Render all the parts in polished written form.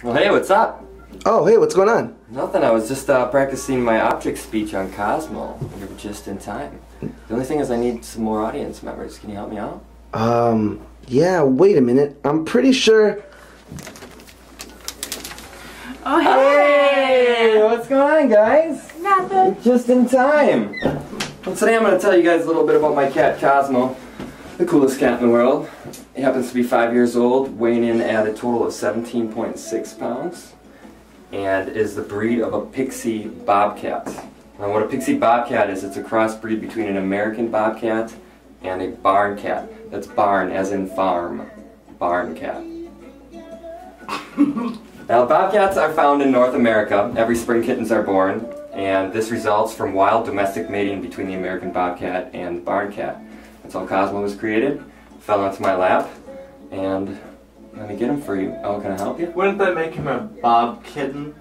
Well, hey, what's up? Oh, hey, what's going on? Nothing. I was just practicing my object speech on Cosmo. You're just in time. The only thing is I need some more audience members. Can you help me out? Yeah, wait a minute. I'm pretty sure... Oh, hey! Hey! What's going on, guys? Nothing. Just in time. Well, today I'm going to tell you guys a little bit about my cat, Cosmo. The coolest cat in the world. He happens to be 5 years old, weighing in at a total of 17.6 pounds, and is the breed of a pixie bobcat. Now, what a pixie bobcat is, it's a crossbreed between an American bobcat and a barn cat. That's barn as in farm. Barn cat. Now, bobcats are found in North America. Every spring kittens are born, and this results from wild domestic mating between the American bobcat and the barn cat. That's how Cosmo was created. Fell onto my lap, and let me get him for you. Oh, can I help you? Wouldn't that make him a bob kitten?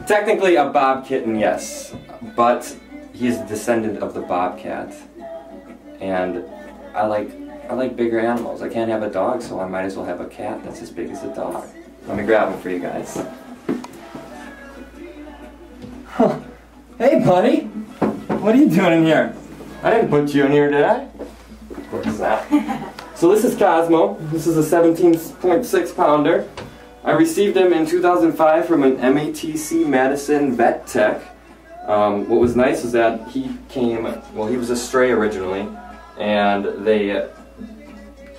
Technically a bob kitten, yes, but he's a descendant of the bobcat, and I like bigger animals. I can't have a dog, so I might as well have a cat that's as big as a dog. Let me grab him for you guys. Huh. Hey, buddy! What are you doing in here? I didn't put you in here, did I? Of course not. So this is Cosmo. This is a 17.6 pounder. I received him in 2005 from an MATC Madison vet tech. What was nice is that he came, well, he was a stray originally, and they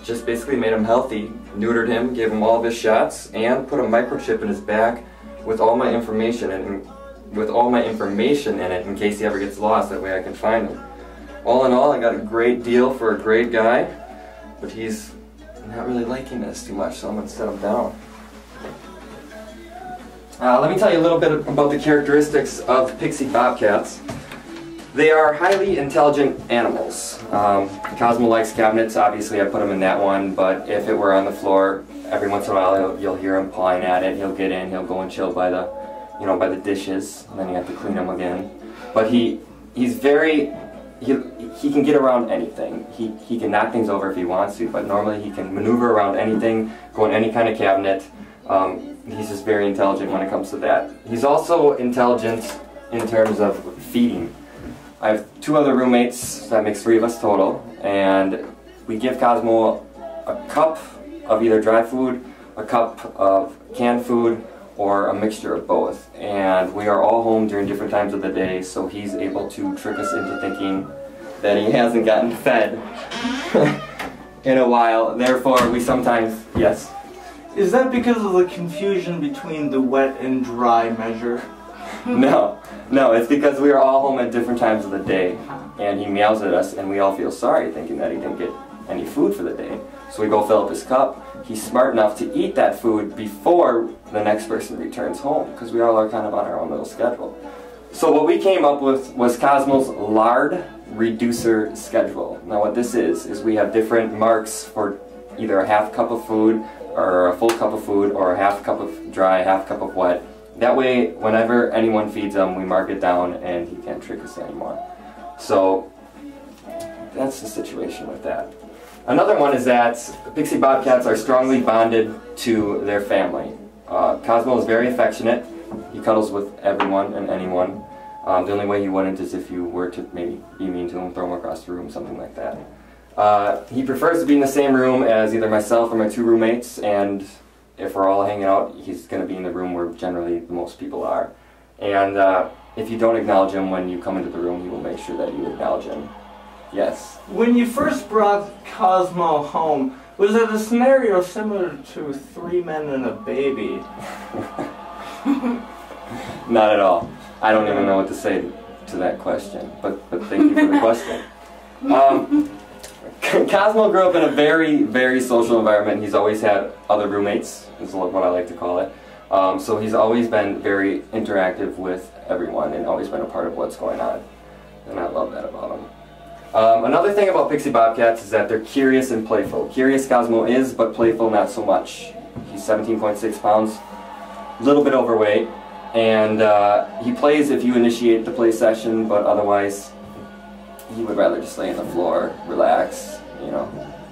just basically made him healthy, neutered him, gave him all of his shots, and put a microchip in his back with all my information in it in case he ever gets lost. That way I can find him. All in all, I got a great deal for a great guy, but he's not really liking this too much, so I'm going to set him down. Let me tell you a little bit about the characteristics of pixie bobcats. They are highly intelligent animals. Cosmo likes cabinets. Obviously I put him in that one, but if it were on the floor, every once in a while you'll hear him pawing at it. He'll get in, he'll go and chill by the, by the dishes, and then you have to clean him again. But he's very... He can get around anything. He can knock things over if he wants to, but normally he can maneuver around anything, go in any kind of cabinet. He's just very intelligent when it comes to that. He's also intelligent in terms of feeding. I have two other roommates, so that makes 3 of us total, and we give Cosmo a cup of either dry food, a cup of canned food, or a mixture of both. And we are all home during different times of the day, so he's able to trick us into thinking that he hasn't gotten fed in a while. Therefore, we sometimes, yes? Is that because of the confusion between the wet and dry measure? No, it's because we are all home at different times of the day, and he meows at us, and we all feel sorry thinking that he didn't get any food for the day. So we go fill up his cup. He's smart enough to eat that food before the next person returns home, because we all are kind of on our own little schedule. So what we came up with was Cosmo's lard reducer schedule. Now what this is we have different marks for either a half cup of food, or a full cup of food, or a half cup of dry, half cup of wet. That way, whenever anyone feeds him, we mark it down and he can't trick us anymore. So that's the situation with that. Another one is that pixie bobcats are strongly bonded to their family. Cosmo is very affectionate. He cuddles with everyone and anyone. The only way he wouldn't is if you were to maybe be mean to him, throw him across the room, something like that. He prefers to be in the same room as either myself or my 2 roommates, and if we're all hanging out, he's going to be in the room where generally the most people are. And if you don't acknowledge him when you come into the room, he will make sure that you acknowledge him. Yes? When you first brought Cosmo home, was it a scenario similar to 3 Men and a Baby? Not at all. I don't even know what to say to that question, but thank you for the question. Cosmo grew up in a very, very social environment. He's always had other roommates, is what I like to call it. So he's always been very interactive with everyone and always been a part of what's going on. And I love that about him. Another thing about pixie bobcats is that they're curious and playful. Curious Cosmo is, but playful not so much. He's 17.6 pounds, a little bit overweight, and he plays if you initiate the play session, but otherwise he would rather just lay on the floor, relax,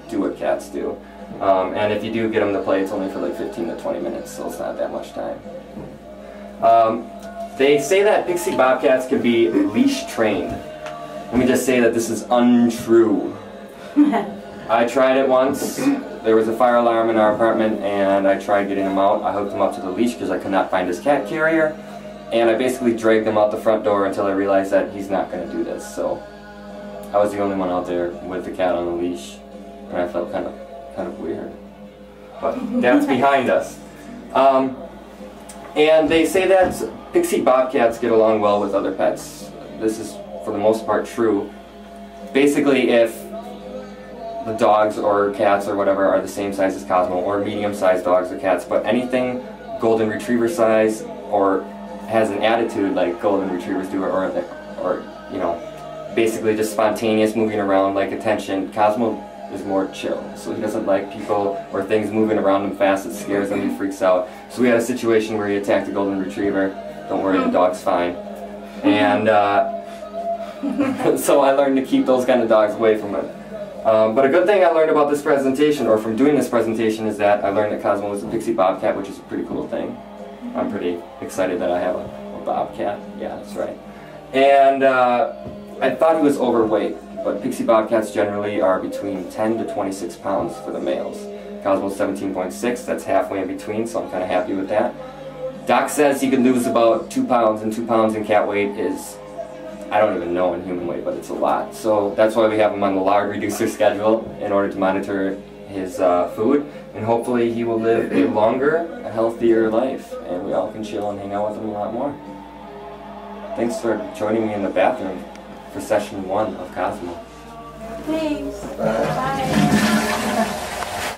do what cats do. And if you do get them to play, it's only for like 15 to 20 minutes, so it's not that much time. They say that pixie bobcats can be leash trained. Let me just say that this is untrue. I tried it once. There was a fire alarm in our apartment and I tried getting him out. I hooked him up to the leash because I could not find his cat carrier. And I basically dragged him out the front door until I realized that he's not going to do this. So I was the only one out there with the cat on the leash. And I felt kind of weird. But that's behind us. And they say that pixie bobcats get along well with other pets. This is for the most part true. Basically, if the dogs or cats or whatever are the same size as Cosmo, or medium-sized dogs or cats, but anything golden retriever size or has an attitude like golden retrievers do, or you know, basically just spontaneous moving around like attention, Cosmo is more chill. So he doesn't like people or things moving around him fast. It scares him, he freaks out. So we had a situation where he attacked a golden retriever. Don't worry, the dog's fine. And so I learned to keep those kind of dogs away from it. But a good thing I learned about this presentation, or from doing this presentation, is that I learned that Cosmo was a pixie bobcat, which is a pretty cool thing. I'm pretty excited that I have a bobcat. Yeah, that's right. And I thought he was overweight, but pixie bobcats generally are between 10 to 26 pounds for the males. Cosmo's 17.6, that's halfway in between, so I'm kind of happy with that. Doc says he could lose about 2 pounds, and 2 pounds in cat weight is, I don't even know in human weight, but it's a lot. So that's why we have him on the lard reducer schedule, in order to monitor his food, and hopefully he will live a longer, a healthier life, and we all can chill and hang out with him a lot more. Thanks for joining me in the bathroom for session 1 of Cosmo.